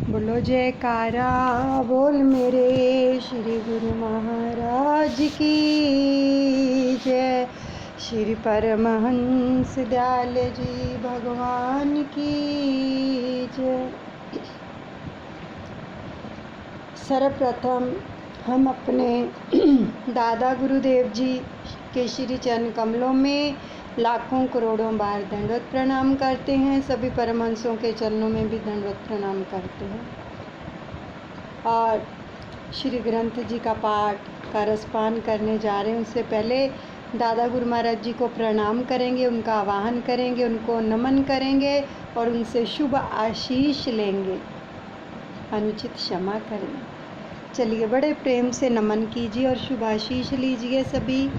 बोलो जयकारा बोल मेरे श्री गुरु महाराज की जय। श्री परमहंस दयाल जी भगवान की जय। सर्वप्रथम हम अपने दादा गुरुदेव जी के श्री चरण कमलों में लाखों करोड़ों बार दंडवत प्रणाम करते हैं। सभी परमहंसों के चरणों में भी दंडवत प्रणाम करते हैं और श्री ग्रंथ जी का पाठ का रसपान करने जा रहे हैं। उससे पहले दादा गुरु महाराज जी को प्रणाम करेंगे, उनका आवाहन करेंगे, उनको नमन करेंगे और उनसे शुभ आशीष लेंगे। अनुचित क्षमा करें। चलिए बड़े प्रेम से नमन कीजिए और शुभ आशीष लीजिए सभी।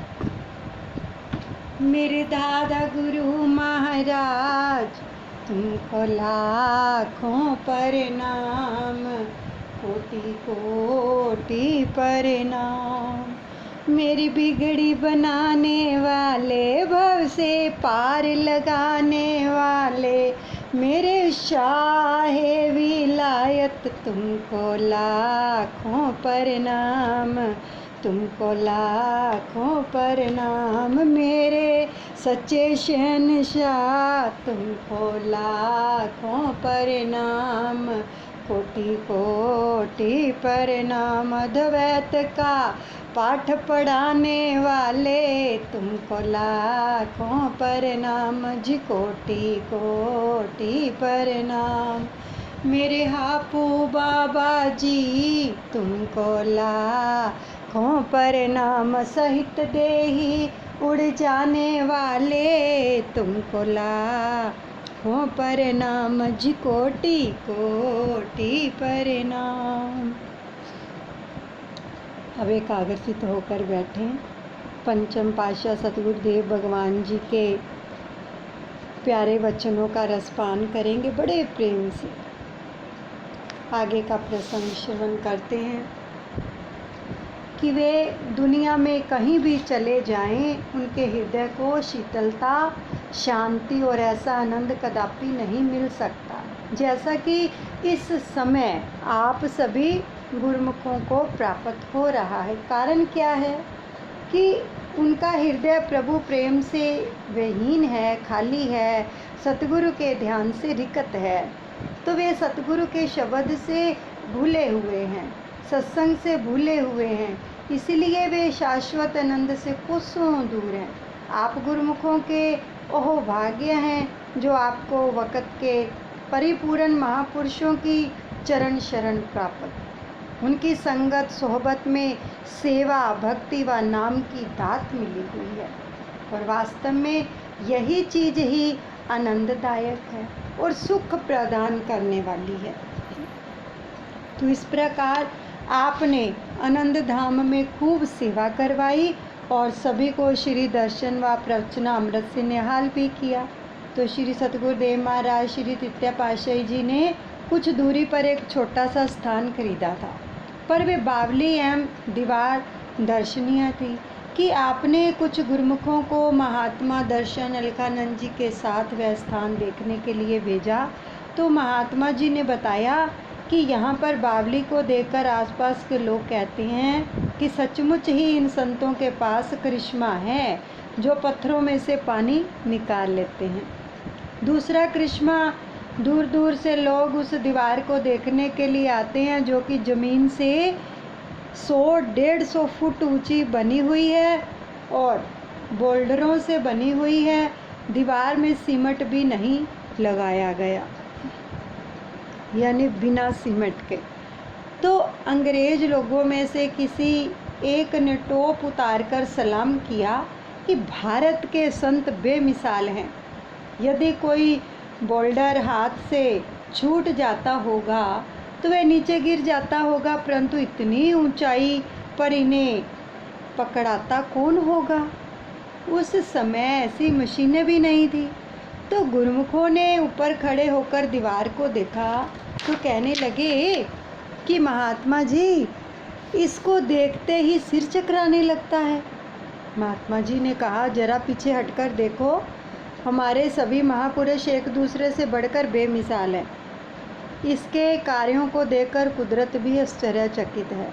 मेरे दादा गुरु महाराज तुमको लाखों प्रणाम, कोटि कोटि प्रणाम। मेरी बिगड़ी बनाने वाले, भव से पार लगाने वाले, मेरे शाहे विलायत तुमको लाखों प्रणाम, तुमको लाखों प्रणाम। मेरे सच्चे शहंशाह तुमको लाखों प्रणाम, कोटि कोटि प्रणाम। अद्वैत का पाठ पढ़ाने वाले तुमको लाखों प्रणाम जी, कोटि कोटि प्रणाम। मेरे हापू बाबा जी तुमको लाखों प्रणाम। सहित देही उड़ जाने वाले तुमको लाखों प्रणाम जी, कोटि कोटि प्रणाम। अब एकाग्रचित होकर बैठें। पंचम पातशाह सतगुरुदेव भगवान जी के प्यारे वचनों का रसपान करेंगे बड़े प्रेम से। आगे का प्रसंग श्रवण करते हैं कि वे दुनिया में कहीं भी चले जाएं, उनके हृदय को शीतलता, शांति और ऐसा आनंद कदापि नहीं मिल सकता जैसा कि इस समय आप सभी गुरुमुखों को प्राप्त हो रहा है। कारण क्या है कि उनका हृदय प्रभु प्रेम से विहीन है, खाली है, सतगुरु के ध्यान से रिक्त है। तो वे सतगुरु के शब्द से भूले हुए हैं, सत्संग से भूले हुए हैं, इसलिए वे शाश्वत आनंद से कोसों दूर हैं। आप गुरुमुखों के ओह भाग्य हैं जो आपको वक़्त के परिपूर्ण महापुरुषों की चरण शरण प्राप्त, उनकी संगत सोहबत में सेवा, भक्ति व नाम की दात मिली हुई है। और वास्तव में यही चीज़ ही आनंददायक है और सुख प्रदान करने वाली है। तो इस प्रकार आपने आनंद धाम में खूब सेवा करवाई और सभी को श्री दर्शन व प्रवचना अमृत से निहाल भी किया। तो श्री सतगुरुदेव महाराज श्री तृतीय पातशाही जी ने कुछ दूरी पर एक छोटा सा स्थान खरीदा था, पर वे बावली एवं दीवार दर्शनीय थी कि आपने कुछ गुरुमुखों को महात्मा दर्शन अलखानंद जी के साथ वह स्थान देखने के लिए भेजा। तो महात्मा जी ने बताया कि यहाँ पर बावली को देखकर आसपास के लोग कहते हैं कि सचमुच ही इन संतों के पास करिश्मा है जो पत्थरों में से पानी निकाल लेते हैं। दूसरा करिश्मा, दूर दूर से लोग उस दीवार को देखने के लिए आते हैं जो कि ज़मीन से 100-150 फुट ऊंची बनी हुई है और बोल्डरों से बनी हुई है। दीवार में सीमेंट भी नहीं लगाया गया, यानी बिना सीमेंट के। तो अंग्रेज लोगों में से किसी एक ने टोप उतारकर सलाम किया कि भारत के संत बेमिसाल हैं। यदि कोई बोल्डर हाथ से छूट जाता होगा तो वह नीचे गिर जाता होगा, परंतु इतनी ऊंचाई पर इन्हें पकड़ाता कौन होगा। उस समय ऐसी मशीनें भी नहीं थी। तो गुरुमुखों ने ऊपर खड़े होकर दीवार को देखा तो कहने लगे कि महात्मा जी, इसको देखते ही सिर चकराने लगता है। महात्मा जी ने कहा, जरा पीछे हटकर देखो, हमारे सभी महापुरुष एक दूसरे से बढ़कर बेमिसाल हैं। इसके कार्यों को देखकर कुदरत भी आश्चर्यचकित है।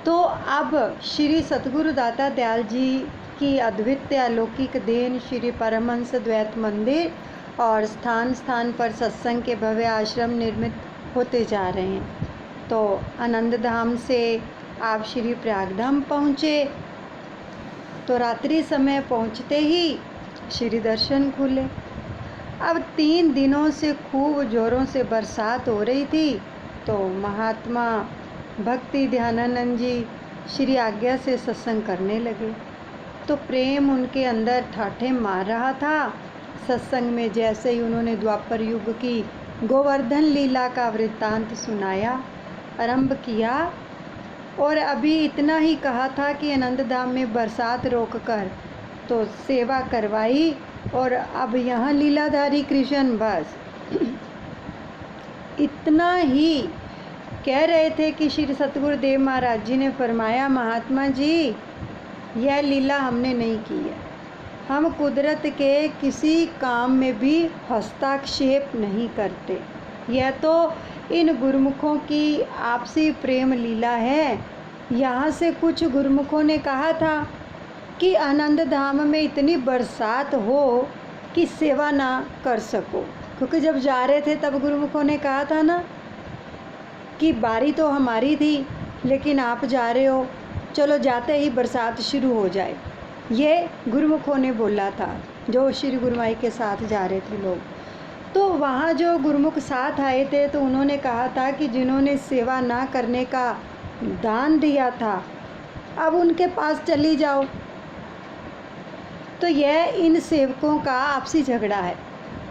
तो अब श्री सतगुरु दाता दयाल जी की अद्वितीय अलौकिक देन श्री परमहंस द्वैत मंदिर और स्थान स्थान पर सत्संग के भव्य आश्रम निर्मित होते जा रहे हैं। तो आनंद धाम से आप श्री प्रयागधाम पहुँचे तो रात्रि समय पहुँचते ही श्री दर्शन खुले। अब 3 दिनों से खूब ज़ोरों से बरसात हो रही थी, तो महात्मा भक्ति ध्यानानंद जी श्री आज्ञा से सत्संग करने लगे। तो प्रेम उनके अंदर ठाठे मार रहा था। सत्संग में जैसे ही उन्होंने द्वापर युग की गोवर्धन लीला का वृत्तांत सुनाया आरंभ किया और अभी इतना ही कहा था कि आनंद धाम में बरसात रोककर तो सेवा करवाई और अब यहाँ लीलाधारी कृष्ण बस इतना ही कह रहे थे कि श्री सतगुरुदेव महाराज जी ने फरमाया, महात्मा जी यह लीला हमने नहीं की है, हम कुदरत के किसी काम में भी हस्तक्षेप नहीं करते, यह तो इन गुरुमुखों की आपसी प्रेम लीला है। यहाँ से कुछ गुरुमुखों ने कहा था कि आनंद धाम में इतनी बरसात हो कि सेवा ना कर सको, क्योंकि जब जा रहे थे तब गुरुमुखों ने कहा था ना कि बारी तो हमारी थी लेकिन आप जा रहे हो, चलो जाते ही बरसात शुरू हो जाए। ये गुरुमुखों ने बोला था जो श्री गुरुमाई के साथ जा रहे थे लोग। तो वहाँ जो गुरुमुख साथ आए थे तो उन्होंने कहा था कि जिन्होंने सेवा ना करने का दान दिया था अब उनके पास चली जाओ। तो यह इन सेवकों का आपसी झगड़ा है,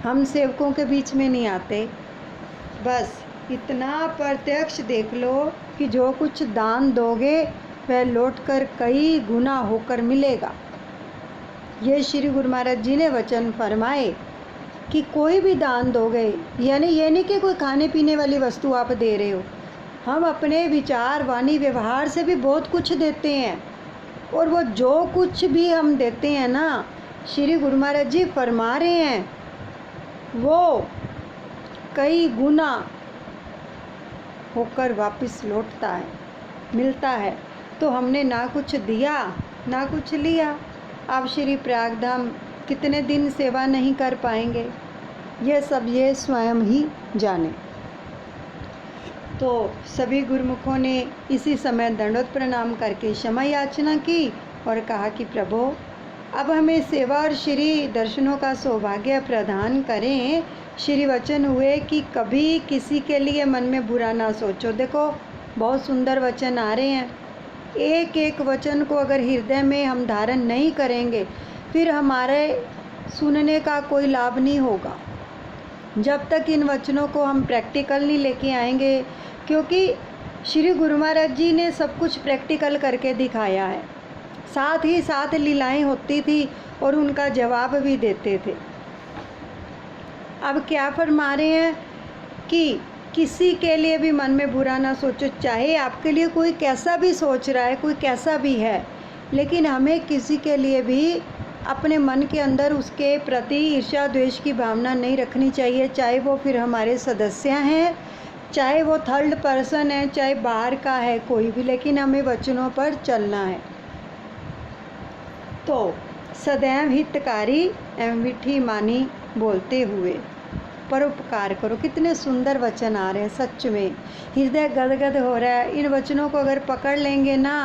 हम सेवकों के बीच में नहीं आते। बस इतना प्रत्यक्ष देख लो कि जो कुछ दान दोगे वह लौटकर कई गुना होकर मिलेगा। ये श्री गुरु महाराज जी ने वचन फरमाए कि कोई भी दान दोगे, यानी ये नहीं कि कोई खाने पीने वाली वस्तु आप दे रहे हो, हम अपने विचार वाणी व्यवहार से भी बहुत कुछ देते हैं और वो जो कुछ भी हम देते हैं ना, श्री गुरु महाराज जी फरमा रहे हैं वो कई गुना होकर वापस लौटता है, मिलता है। तो हमने ना कुछ दिया ना कुछ लिया। आप श्री प्रयागधाम कितने दिन सेवा नहीं कर पाएंगे, ये सब ये स्वयं ही जाने। तो सभी गुरुमुखों ने इसी समय दंडोत प्रणाम करके क्षमा याचना की और कहा कि प्रभु अब हमें सेवा और श्री दर्शनों का सौभाग्य प्रदान करें। श्री वचन हुए कि कभी किसी के लिए मन में बुरा ना सोचो। देखो बहुत सुंदर वचन आ रहे हैं, एक एक वचन को अगर हृदय में हम धारण नहीं करेंगे फिर हमारे सुनने का कोई लाभ नहीं होगा जब तक इन वचनों को हम प्रैक्टिकल नहीं लेके आएंगे, क्योंकि श्री गुरु महाराज जी ने सब कुछ प्रैक्टिकल करके दिखाया है, साथ ही साथ लीलाएं होती थी और उनका जवाब भी देते थे। अब क्या फरमा रहे हैं कि किसी के लिए भी मन में बुरा ना सोचो, चाहे आपके लिए कोई कैसा भी सोच रहा है, कोई कैसा भी है, लेकिन हमें किसी के लिए भी अपने मन के अंदर उसके प्रति ईर्ष्या द्वेष की भावना नहीं रखनी चाहिए, चाहे वो फिर हमारे सदस्य हैं, चाहे वो थर्ड पर्सन है, चाहे बाहर का है कोई भी, लेकिन हमें वचनों पर चलना है। तो सदैव हितकारी एवं मीठी मानी बोलते हुए परोपकार करो। कितने सुंदर वचन आ रहे हैं, सच में हृदय गदगद हो रहा है। इन वचनों को अगर पकड़ लेंगे ना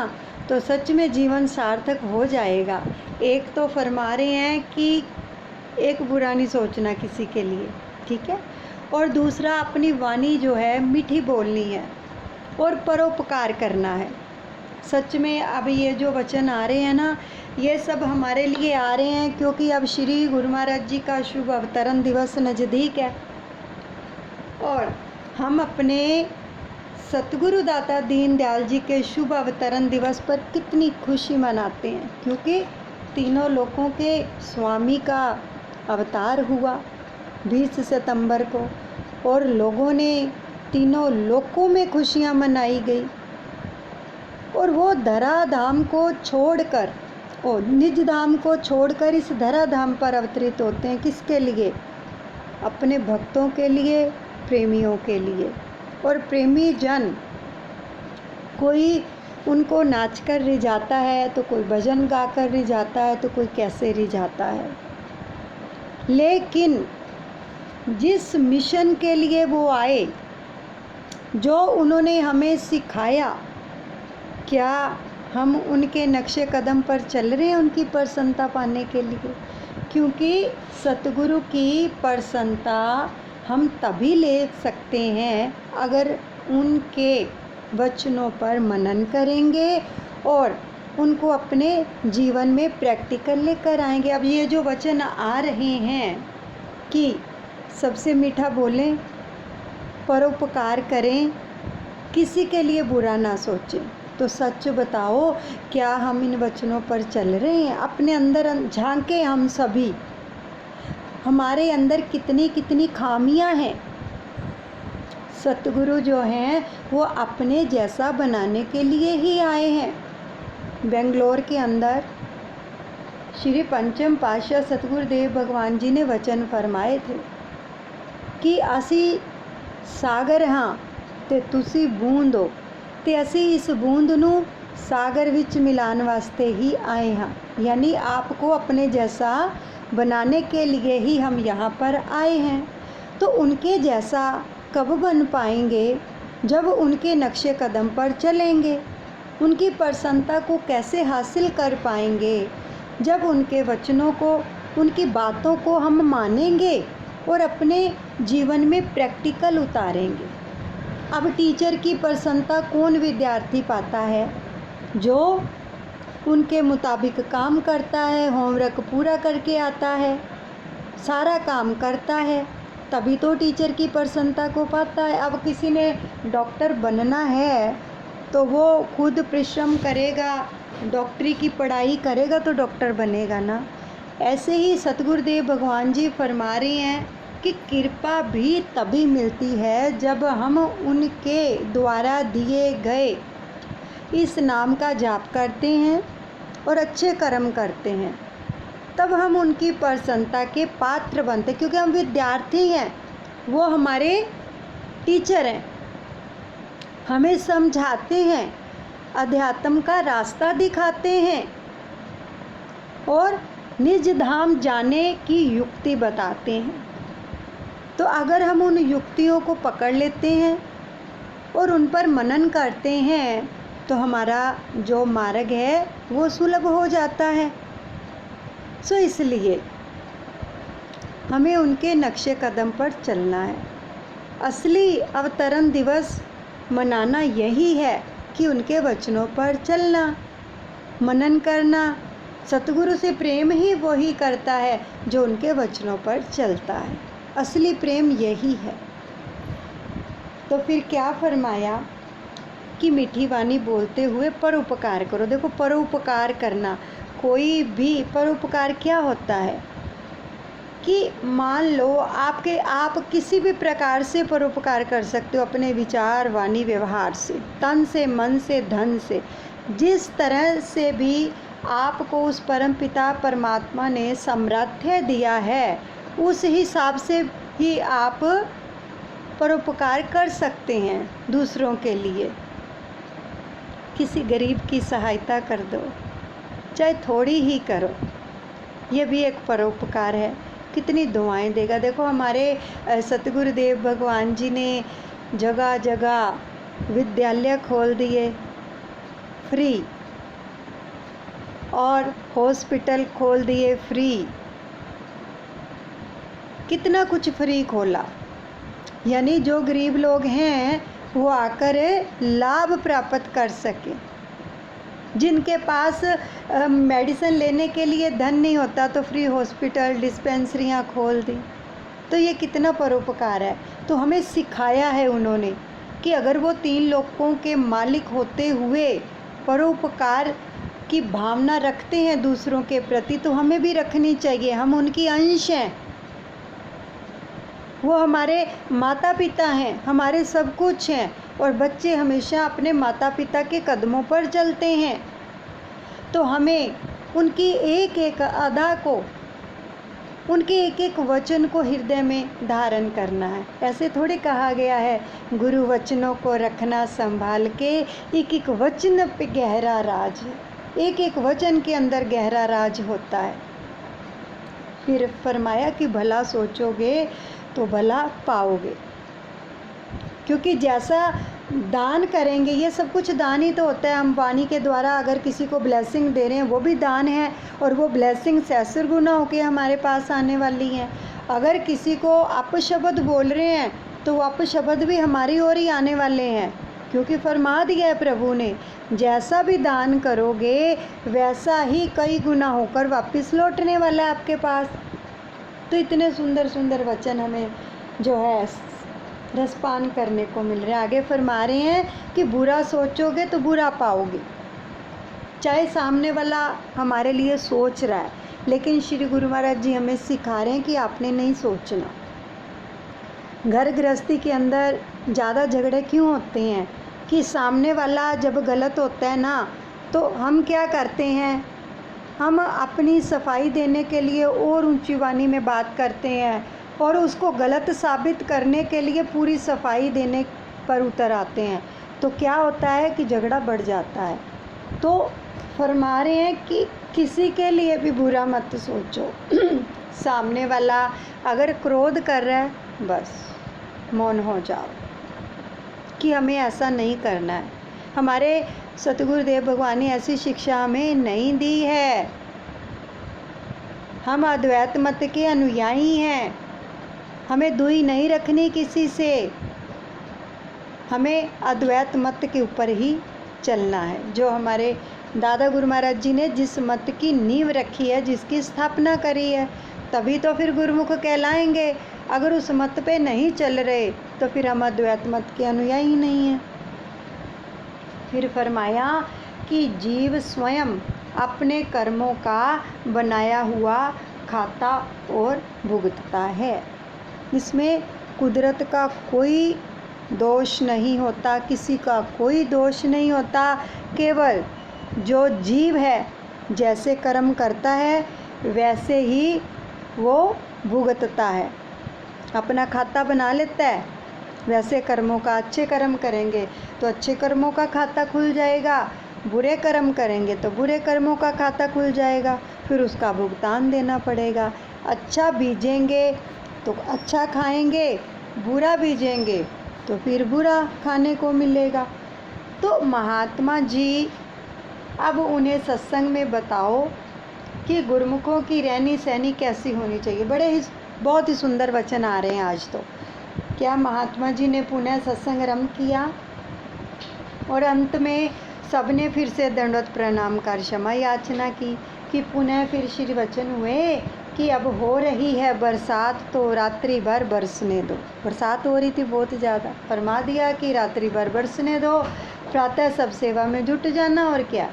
तो सच में जीवन सार्थक हो जाएगा। एक तो फरमा रहे हैं कि एक बुरा नहीं सोचना किसी के लिए, ठीक है, और दूसरा अपनी वाणी जो है मीठी बोलनी है और परोपकार करना है। सच में अब ये जो वचन आ रहे हैं ना, ये सब हमारे लिए आ रहे हैं क्योंकि अब श्री गुरु महाराज जी का शुभ अवतरण दिवस नज़दीक है और हम अपने सतगुरु दाता दीन दयाल जी के शुभ अवतरण दिवस पर कितनी खुशी मनाते हैं, क्योंकि तीनों लोकों के स्वामी का अवतार हुआ 20 सितंबर को और लोगों ने तीनों लोकों में खुशियां मनाई गई और वो धरा धाम को छोड़कर और निज धाम को छोड़कर इस धरा धाम पर अवतरित होते हैं। किसके लिए? अपने भक्तों के लिए, प्रेमियों के लिए। और प्रेमी जन कोई उनको नाच कर रिझाता है, तो कोई भजन गा कर रिझाता है, तो कोई कैसे रिझाता है। लेकिन जिस मिशन के लिए वो आए, जो उन्होंने हमें सिखाया, क्या हम उनके नक्शे कदम पर चल रहे हैं उनकी प्रसन्नता पाने के लिए? क्योंकि सतगुरु की प्रसन्नता हम तभी ले सकते हैं अगर उनके वचनों पर मनन करेंगे और उनको अपने जीवन में प्रैक्टिकल लेकर आएंगे। अब ये जो वचन आ रहे हैं कि सबसे मीठा बोलें, परोपकार करें, किसी के लिए बुरा ना सोचें, तो सच बताओ क्या हम इन वचनों पर चल रहे हैं? अपने अंदर झांके हम सभी, हमारे अंदर कितनी कितनी खामियां हैं। सतगुरु जो हैं वो अपने जैसा बनाने के लिए ही आए हैं। बेंगलोर के अंदर श्री पंचम पातशाह सतगुरुदेव भगवान जी ने वचन फरमाए थे कि असी सागर हाँ ते तुसी बूंद हो, ते असी इस बूंद नू सागर विच मिलान वास्ते ही आए हाँ। यानी आपको अपने जैसा बनाने के लिए ही हम यहाँ पर आए हैं। तो उनके जैसा कब बन पाएंगे? जब उनके नक्शे कदम पर चलेंगे। उनकी प्रसन्नता को कैसे हासिल कर पाएंगे? जब उनके वचनों को, उनकी बातों को हम मानेंगे और अपने जीवन में प्रैक्टिकल उतारेंगे। अब टीचर की प्रसन्नता कौन विद्यार्थी पाता है? जो उनके मुताबिक काम करता है, होमवर्क पूरा करके आता है, सारा काम करता है, तभी तो टीचर की प्रसन्नता को पाता है। अब किसी ने डॉक्टर बनना है तो वो खुद परिश्रम करेगा, डॉक्टरी की पढ़ाई करेगा तो डॉक्टर बनेगा ना। ऐसे ही सतगुरुदेव भगवान जी फरमा रहे हैं कि कृपा भी तभी मिलती है जब हम उनके द्वारा दिए गए इस नाम का जाप करते हैं और अच्छे कर्म करते हैं, तब हम उनकी प्रसन्नता के पात्र बनते। क्योंकि हम विद्यार्थी हैं, वो हमारे टीचर हैं, हमें समझाते हैं, अध्यात्म का रास्ता दिखाते हैं और निज धाम जाने की युक्ति बताते हैं। तो अगर हम उन युक्तियों को पकड़ लेते हैं और उन पर मनन करते हैं तो हमारा जो मार्ग है वो सुलभ हो जाता है। सो इसलिए हमें उनके नक्शे कदम पर चलना है। असली अवतरण दिवस मनाना यही है कि उनके वचनों पर चलना, मनन करना। सतगुरु से प्रेम ही वही करता है जो उनके वचनों पर चलता है। असली प्रेम यही है। तो फिर क्या फरमाया कि मीठी वाणी बोलते हुए परोपकार करो। देखो, परोपकार करना, कोई भी परोपकार क्या होता है कि मान लो आप किसी भी प्रकार से परोपकार कर सकते हो, अपने विचार, वाणी, व्यवहार से, तन से, मन से, धन से, जिस तरह से भी आपको उस परम पिता परमात्मा ने सामर्थ्य दिया है उस हिसाब से ही आप परोपकार कर सकते हैं। दूसरों के लिए किसी गरीब की सहायता कर दो, चाहे थोड़ी ही करो, ये भी एक परोपकार है। कितनी दुआएं देगा। देखो, हमारे सतगुरुदेव भगवान जी ने जगह जगह विद्यालय खोल दिए फ्री और हॉस्पिटल खोल दिए फ्री, कितना कुछ फ्री खोला। यानी जो गरीब लोग हैं वो आकर लाभ प्राप्त कर सके। जिनके पास मेडिसिन लेने के लिए धन नहीं होता तो फ्री हॉस्पिटल, डिस्पेंसरियां खोल दी। तो ये कितना परोपकार है। तो हमें सिखाया है उन्होंने कि अगर वो 3 लोगों के मालिक होते हुए परोपकार की भावना रखते हैं दूसरों के प्रति, तो हमें भी रखनी चाहिए। हम उनकी अंश हैं, वो हमारे माता पिता हैं, हमारे सब कुछ हैं। और बच्चे हमेशा अपने माता पिता के कदमों पर चलते हैं। तो हमें उनकी एक एक अदा को उनके एक एक वचन को हृदय में धारण करना है। ऐसे थोड़ी कहा गया है, गुरु वचनों को रखना संभाल के, एक एक वचन पे गहरा राज है, एक एक वचन के अंदर गहरा राज होता है। फिर फरमाया कि भला सोचोगे तो भला पाओगे, क्योंकि जैसा दान करेंगे, ये सब कुछ दान ही तो होता है। हम वाणी के द्वारा अगर किसी को ब्लेसिंग दे रहे हैं वो भी दान है, और वो ब्लेसिंग सहस्र गुना होके हमारे पास आने वाली है। अगर किसी को अपशब्द बोल रहे हैं तो वो अपशब्द भी हमारी ओर ही आने वाले हैं, क्योंकि फरमा दिया है प्रभु ने, जैसा भी दान करोगे वैसा ही कई गुना होकर वापस लौटने वाला है आपके पास। तो इतने सुंदर सुंदर वचन हमें जो है रसपान करने को मिल रहे हैं। आगे फरमा रहे हैं कि बुरा सोचोगे तो बुरा पाओगे। चाहे सामने वाला हमारे लिए सोच रहा है, लेकिन श्री गुरु महाराज जी हमें सिखा रहे हैं कि आपने नहीं सोचना। घर गृहस्थी के अंदर ज़्यादा झगड़े क्यों होते हैं कि सामने वाला जब गलत होता है ना, तो हम क्या करते हैं, हम अपनी सफाई देने के लिए और ऊंची वाणी में बात करते हैं, और उसको गलत साबित करने के लिए पूरी सफाई देने पर उतर आते हैं। तो क्या होता है कि झगड़ा बढ़ जाता है। तो फरमा रहे हैं कि किसी के लिए भी बुरा मत सोचो। सामने वाला अगर क्रोध कर रहा है, बस मौन हो जाओ कि हमें ऐसा नहीं करना है। हमारे सतगुरुदेव भगवान ने ऐसी शिक्षा हमें नहीं दी है। हम अद्वैत मत के अनुयायी हैं, हमें दुई नहीं रखनी किसी से, हमें अद्वैत मत के ऊपर ही चलना है। जो हमारे दादा गुरु महाराज जी ने जिस मत की नींव रखी है, जिसकी स्थापना करी है, तभी तो फिर गुरुमुख कहलाएंगे। अगर उस मत पे नहीं चल रहे तो फिर हम अद्वैत मत के अनुयायी ही नहीं हैं। फिर फरमाया कि जीव स्वयं अपने कर्मों का बनाया हुआ खाता और भुगतता है। इसमें कुदरत का कोई दोष नहीं होता, किसी का कोई दोष नहीं होता। केवल जो जीव है जैसे कर्म करता है वैसे ही वो भुगतता है, अपना खाता बना लेता है। वैसे कर्मों का, अच्छे कर्म करेंगे तो अच्छे कर्मों का खाता खुल जाएगा, बुरे कर्म करेंगे तो बुरे कर्मों का खाता खुल जाएगा, फिर उसका भुगतान देना पड़ेगा। अच्छा बीजेंगे तो अच्छा खाएंगे, बुरा बीजेंगे तो फिर बुरा खाने को मिलेगा। तो महात्मा जी अब उन्हें सत्संग में बताओ कि गुरुमुखों की रहनी सहनी कैसी होनी चाहिए। बहुत ही सुंदर वचन आ रहे हैं आज तो। क्या महात्मा जी ने पुनः सत्संग आरंभ किया, और अंत में सबने फिर से दंडवत प्रणाम कर क्षमा याचना की कि पुनः फिर श्री वचन हुए कि अब हो रही है बरसात तो रात्रि भर बरसने दो। बरसात हो रही थी बहुत ज़्यादा, फरमा दिया कि रात्रि भर बरसने दो, प्रातः सब सेवा में जुट जाना। और क्या,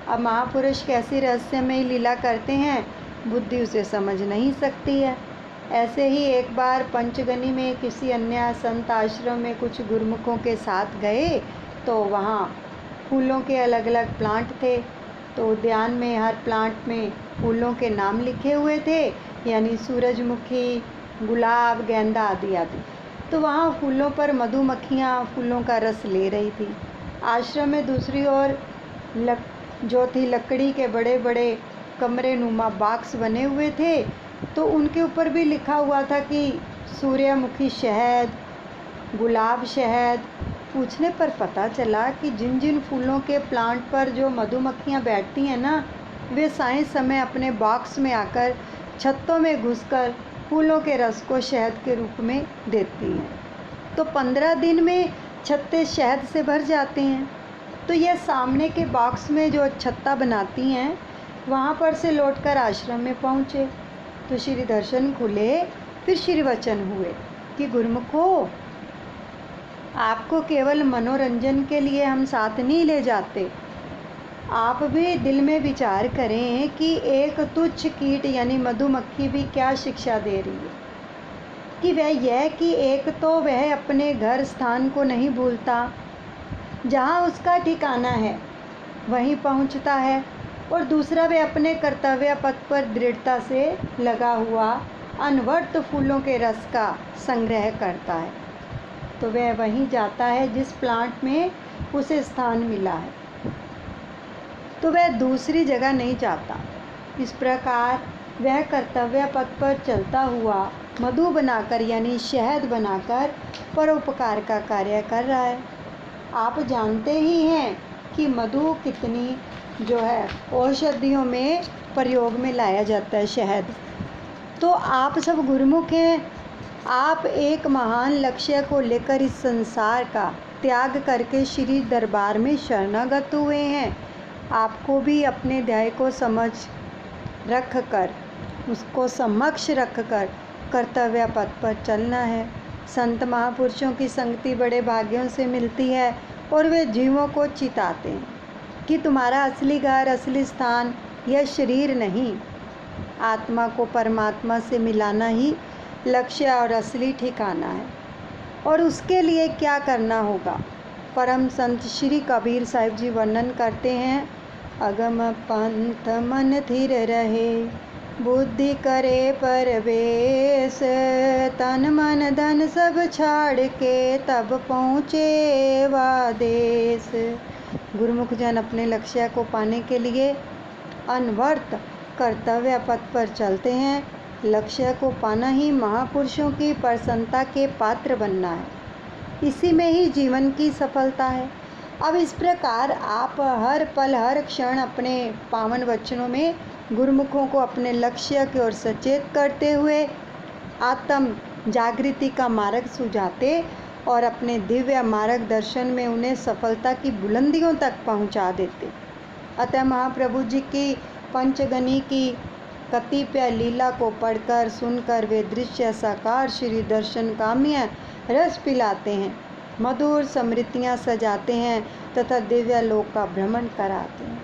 अब महापुरुष कैसी रहस्यमयी लीला करते हैं, बुद्धि उसे समझ नहीं सकती है। ऐसे ही एक बार पंचगनी में किसी अन्य संत आश्रम में कुछ गुरुमुखों के साथ गए, तो वहाँ फूलों के अलग अलग प्लांट थे। तो उद्यान में हर प्लांट में फूलों के नाम लिखे हुए थे, यानी सूरजमुखी, गुलाब, गेंदा आदि आदि। तो वहाँ फूलों पर मधुमक्खियाँ फूलों का रस ले रही थी। आश्रम में दूसरी ओर जो थी लकड़ी के बड़े बड़े कमरे नुमा बॉक्स बने हुए थे, तो उनके ऊपर भी लिखा हुआ था कि सूर्यमुखी शहद, गुलाब शहद। पूछने पर पता चला कि जिन जिन फूलों के प्लांट पर जो मधुमक्खियाँ बैठती हैं ना, वे साय समय अपने बॉक्स में आकर छत्तों में घुसकर फूलों के रस को शहद के रूप में देती हैं। तो 15 दिन में छत्ते शहद से भर जाते हैं। तो यह सामने के बॉक्स में जो छत्ता बनाती हैं, वहाँ पर से लौटकर आश्रम में पहुँचे तो श्री दर्शन खुले। फिर श्री वचन हुए कि गुरुमुखो, आपको केवल मनोरंजन के लिए हम साथ नहीं ले जाते। आप भी दिल में विचार करें कि एक तुच्छ कीट यानी मधुमक्खी भी क्या शिक्षा दे रही है, कि वह यह कि एक तो वह अपने घर स्थान को नहीं भूलता, जहाँ उसका ठिकाना है वहीं पहुँचता है, और दूसरा वे अपने कर्तव्य पथ पर दृढ़ता से लगा हुआ अनवर्त फूलों के रस का संग्रह करता है। तो वह वहीं जाता है जिस प्लांट में उसे स्थान मिला है, तो वह दूसरी जगह नहीं जाता। इस प्रकार वह कर्तव्य पथ पर चलता हुआ मधु बनाकर यानी शहद बनाकर परोपकार का कार्य कर रहा है। आप जानते ही हैं कि मधु कितनी जो है औषधियों में प्रयोग में लाया जाता है, शहद। तो आप सब गुरुमुख हैं, आप एक महान लक्ष्य को लेकर इस संसार का त्याग करके श्री दरबार में शरणागत हुए हैं। आपको भी अपने ध्येय को समझ रख कर, उसको समक्ष रख कर कर्तव्य पथ पर चलना है। संत महापुरुषों की संगति बड़े भाग्यों से मिलती है और वे जीवों को चिताते हैं कि तुम्हारा असली घर, असली स्थान यह शरीर नहीं, आत्मा को परमात्मा से मिलाना ही लक्ष्य और असली ठिकाना है। और उसके लिए क्या करना होगा? परम संत श्री कबीर साहिब जी वर्णन करते हैं, अगम पंथ मन थिर रहे, बुद्धि करे परवेश, तन मन धन सब छाड़ के तब पहुँचे वादेश। गुरुमुख जन अपने लक्ष्य को पाने के लिए अनवर्त कर्तव्य पथ पर चलते हैं। लक्ष्य को पाना ही महापुरुषों की प्रसन्नता के पात्र बनना है, इसी में ही जीवन की सफलता है। अब इस प्रकार आप हर पल हर क्षण अपने पावन वचनों में गुरुमुखों को अपने लक्ष्य की ओर सचेत करते हुए आत्म जागृति का मार्ग सुझाते और अपने दिव्य मार्गदर्शन में उन्हें सफलता की बुलंदियों तक पहुंचा देते। अतः महाप्रभु जी की पंचगनी की कतिपय लीला को पढ़कर सुनकर वे दृश्य साकार श्री दर्शन काम्य रस पिलाते हैं, मधुर स्मृतियाँ सजाते हैं तथा दिव्य लोक का भ्रमण कराते हैं।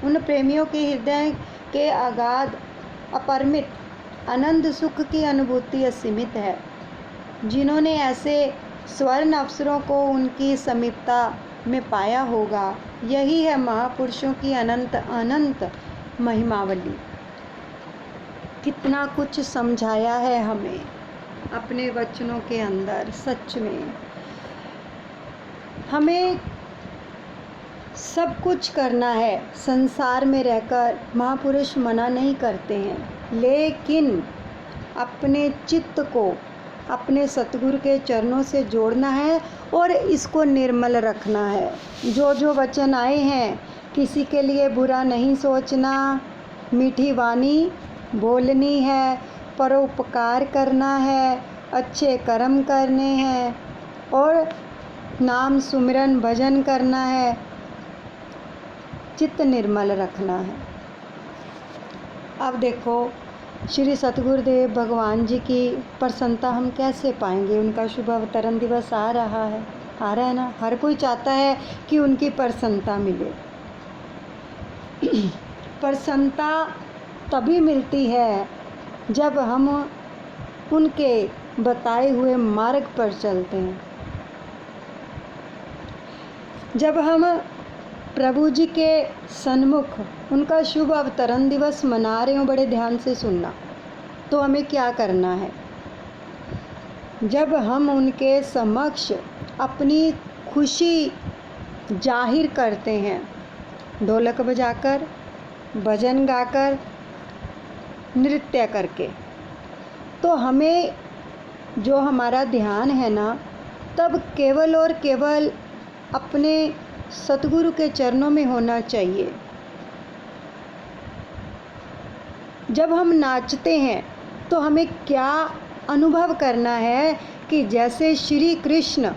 उन प्रेमियों के हृदय के अगाध अपरिमित आनंद सुख की अनुभूति असीमित है, जिन्होंने ऐसे स्वर्ण अवसरों को उनकी समीपता में पाया होगा। यही है महापुरुषों की अनंत अनंत महिमावली। कितना कुछ समझाया है हमें अपने वचनों के अंदर। सच में हमें सब कुछ करना है संसार में रहकर, महापुरुष मना नहीं करते हैं, लेकिन अपने चित्त को अपने सतगुरु के चरणों से जोड़ना है और इसको निर्मल रखना है। जो जो वचन आए हैं, किसी के लिए बुरा नहीं सोचना, मीठी वाणी बोलनी है, परोपकार करना है, अच्छे कर्म करने हैं और नाम सुमिरन भजन करना है, चित्त निर्मल रखना है। अब देखो श्री सतगुरुदेव भगवान जी की प्रसन्नता हम कैसे पाएंगे? उनका शुभ अवतरण दिवस आ रहा है ना। हर कोई चाहता है कि उनकी प्रसन्नता मिले। प्रसन्नता तभी मिलती है जब हम उनके बताए हुए मार्ग पर चलते हैं, जब हम प्रभु जी के सन्मुख उनका शुभ अवतरण दिवस मना रहे हों। बड़े ध्यान से सुनना। तो हमें क्या करना है? जब हम उनके समक्ष अपनी खुशी जाहिर करते हैं, ढोलक बजाकर, भजन गाकर, नृत्य करके, तो हमें जो हमारा ध्यान है ना, तब केवल और केवल अपने सतगुरु के चरणों में होना चाहिए। जब हम नाचते हैं तो हमें क्या अनुभव करना है कि जैसे श्री कृष्ण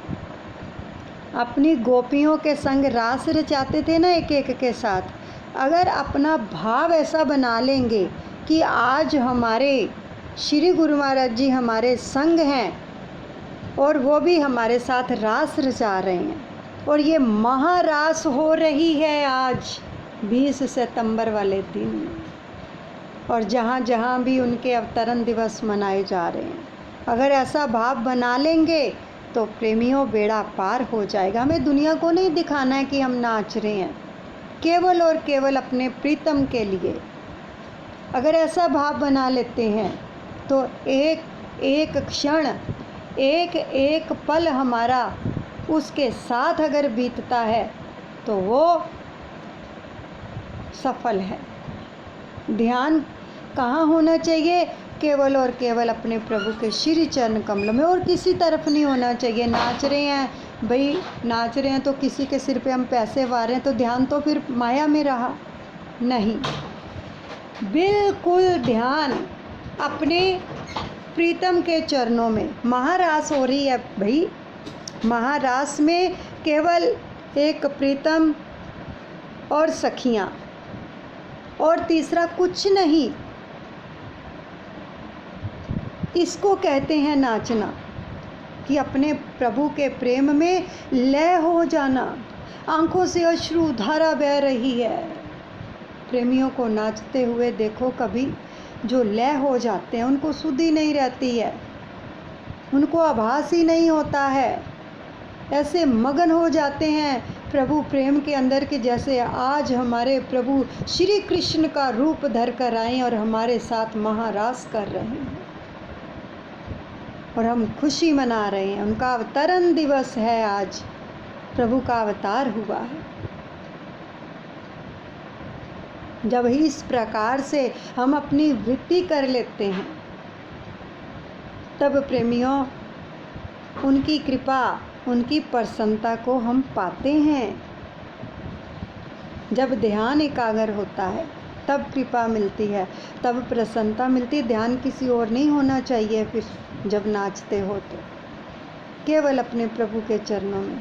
अपनी गोपियों के संग रास रचाते थे ना, एक एक के साथ, अगर अपना भाव ऐसा बना लेंगे कि आज हमारे श्री गुरु महाराज जी हमारे संग हैं और वो भी हमारे साथ रास रचा रहे हैं, और ये महारास हो रही है आज 20 सितंबर वाले दिन, और जहाँ जहाँ भी उनके अवतरण दिवस मनाए जा रहे हैं, अगर ऐसा भाव बना लेंगे तो प्रेमियों बेड़ा पार हो जाएगा। हमें दुनिया को नहीं दिखाना है कि हम नाच रहे हैं, केवल और केवल अपने प्रीतम के लिए। अगर ऐसा भाव बना लेते हैं तो एक एक क्षण, एक एक पल हमारा उसके साथ अगर बीतता है तो वो सफल है। ध्यान कहाँ होना चाहिए? केवल और केवल अपने प्रभु के श्री चरण कमलों में, और किसी तरफ नहीं होना चाहिए। नाच रहे हैं भाई, नाच रहे हैं तो किसी के सिर पे हम पैसे वार रहे हैं तो ध्यान तो फिर माया में रहा नहीं। बिल्कुल ध्यान अपने प्रीतम के चरणों में। महारास हो रही है भाई, महारास में केवल एक प्रीतम और सखियाँ, और तीसरा कुछ नहीं। इसको कहते हैं नाचना, कि अपने प्रभु के प्रेम में लय हो जाना। आंखों से अश्रु धारा बह रही है। प्रेमियों को नाचते हुए देखो कभी, जो लय हो जाते हैं उनको सुधि नहीं रहती है, उनको आभास ही नहीं होता है। ऐसे मगन हो जाते हैं प्रभु प्रेम के अंदर कि जैसे आज हमारे प्रभु श्री कृष्ण का रूप धर कर आए और हमारे साथ महारास कर रहे हैं और हम खुशी मना रहे हैं। उनका अवतरण दिवस है आज, प्रभु का अवतार हुआ है। जब इस प्रकार से हम अपनी वृत्ति कर लेते हैं तब प्रेमियों उनकी कृपा, उनकी प्रसन्नता को हम पाते हैं। जब ध्यान एकाग्र होता है तब कृपा मिलती है, तब प्रसन्नता मिलती है। ध्यान किसी और नहीं होना चाहिए। फिर जब नाचते हो तो केवल अपने प्रभु के चरणों में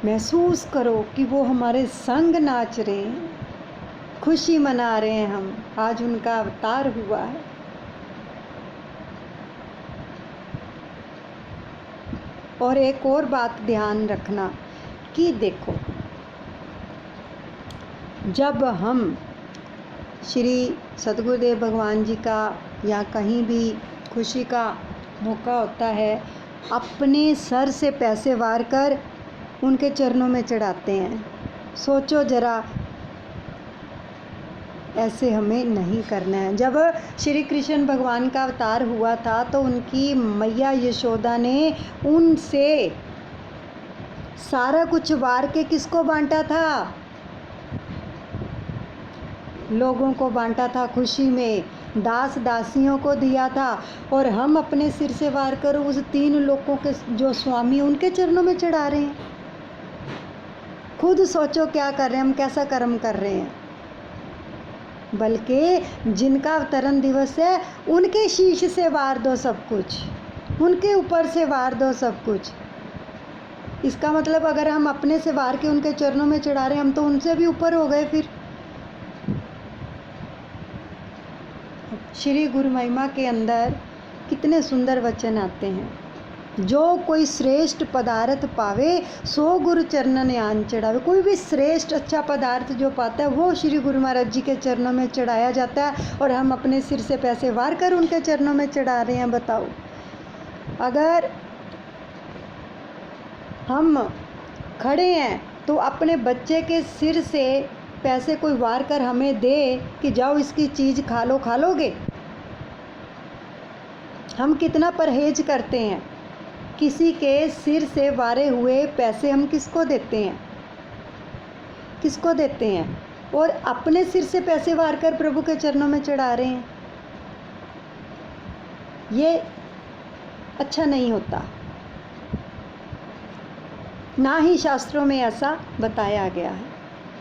महसूस करो कि वो हमारे संग नाच रहे हैं, खुशी मना रहे हैं हम, आज उनका अवतार हुआ है। और एक और बात ध्यान रखना कि देखो, जब हम श्री सतगुरुदेव भगवान जी का या कहीं भी खुशी का मौका होता है, अपने सर से पैसे वार कर उनके चरणों में चढ़ाते हैं। सोचो ज़रा, ऐसे हमें नहीं करना है। जब श्री कृष्ण भगवान का अवतार हुआ था तो उनकी मैया यशोदा ने उनसे सारा कुछ वार के किसको बांटा था? लोगों को बांटा था, खुशी में दास दासियों को दिया था। और हम अपने सिर से वार कर उस 3 लोगों के जो स्वामी उनके चरणों में चढ़ा रहे हैं। खुद सोचो क्या कर रहे हैं हम, कैसा कर्म कर रहे हैं। बल्कि जिनका अवतरण दिवस है उनके शीश से वार दो सब कुछ, उनके ऊपर से वार दो सब कुछ। इसका मतलब अगर हम अपने से वार के उनके चरणों में चढ़ा रहे हैं, हम तो उनसे भी ऊपर हो गए। फिर श्री गुरु महिमा के अंदर कितने सुंदर वचन आते हैं। जो कोई श्रेष्ठ पदार्थ पावे सो गुरु चरणन आन चढ़ावे। कोई भी श्रेष्ठ अच्छा पदार्थ जो पाता है वो श्री गुरु महाराज जी के चरणों में चढ़ाया जाता है, और हम अपने सिर से पैसे वार कर उनके चरणों में चढ़ा रहे हैं। बताओ, अगर हम खड़े हैं तो अपने बच्चे के सिर से पैसे कोई वार कर हमें दे कि जाओ इसकी चीज़ खा लो, खा लोगे? हम कितना परहेज करते हैं। किसी के सिर से वारे हुए पैसे हम किसको देते हैं? किसको देते हैं? और अपने सिर से पैसे वार कर प्रभु के चरणों में चढ़ा रहे हैं। ये अच्छा नहीं होता, ना ही शास्त्रों में ऐसा बताया गया है।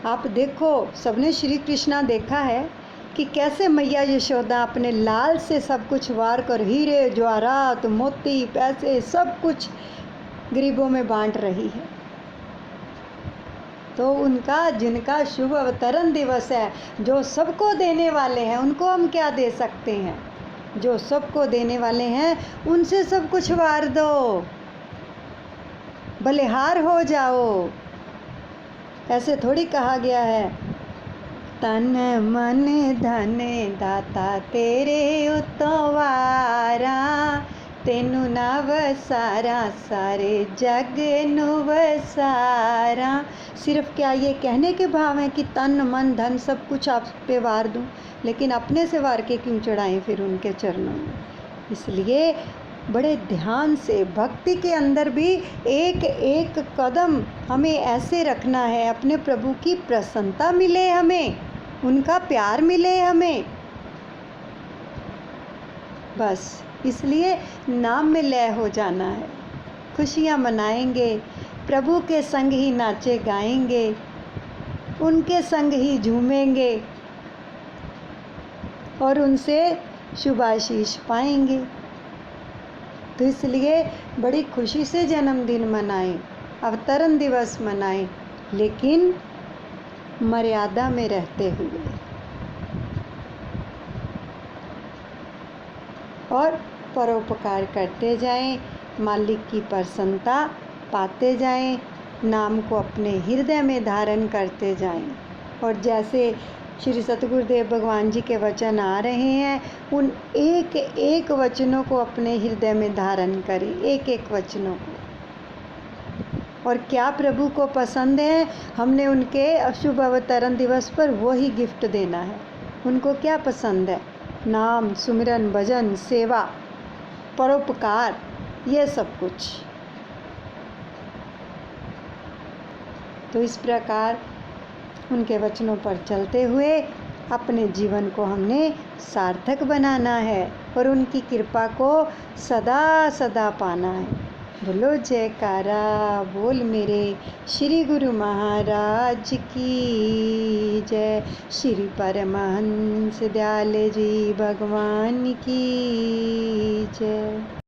आप देखो, सबने श्री कृष्णा देखा है कि कैसे मैया यशोदा अपने लाल से सब कुछ वार कर हीरे जवाहरात मोती पैसे सब कुछ गरीबों में बांट रही है। तो उनका जिनका शुभ अवतरण दिवस है, जो सबको देने वाले हैं, उनको हम क्या दे सकते हैं? जो सबको देने वाले हैं उनसे सब कुछ वार दो, बलिहार हो जाओ। ऐसे थोड़ी कहा गया है, तन मन धन दाता तेरे उतवारा, तेनू ना वसारा सारे जग नू वसारा। सिर्फ क्या ये कहने के भाव हैं कि तन मन धन सब कुछ आप पे वार दूं, लेकिन अपने से वार के क्यों चढ़ाएं फिर उनके चरणों में। इसलिए बड़े ध्यान से भक्ति के अंदर भी एक एक कदम हमें ऐसे रखना है, अपने प्रभु की प्रसन्नता मिले हमें, उनका प्यार मिले हमें, बस इसलिए नाम में लय हो जाना है। खुशियाँ मनाएंगे, प्रभु के संग ही नाचे गाएंगे, उनके संग ही झूमेंगे और उनसे शुभाशीष पाएंगे। तो इसलिए बड़ी खुशी से जन्मदिन मनाएं, अवतरण दिवस मनाएं, लेकिन मर्यादा में रहते हुए, और परोपकार करते जाएं, मालिक की प्रसन्नता पाते जाएं, नाम को अपने हृदय में धारण करते जाएं। और जैसे श्री सतगुरुदेव भगवान जी के वचन आ रहे हैं, उन एक एक वचनों को अपने हृदय में धारण करें, एक एक वचनों को। और क्या प्रभु को पसंद है, हमने उनके शुभ अवतरण दिवस पर वही गिफ्ट देना है। उनको क्या पसंद है? नाम, सुमिरन, भजन, सेवा, परोपकार, ये सब कुछ। तो इस प्रकार उनके वचनों पर चलते हुए अपने जीवन को हमने सार्थक बनाना है और उनकी कृपा को सदा सदा पाना है। बोलो जयकारा बोल मेरे श्री गुरु महाराज की जय, श्री परमहंस दयाल जी भगवान की जय।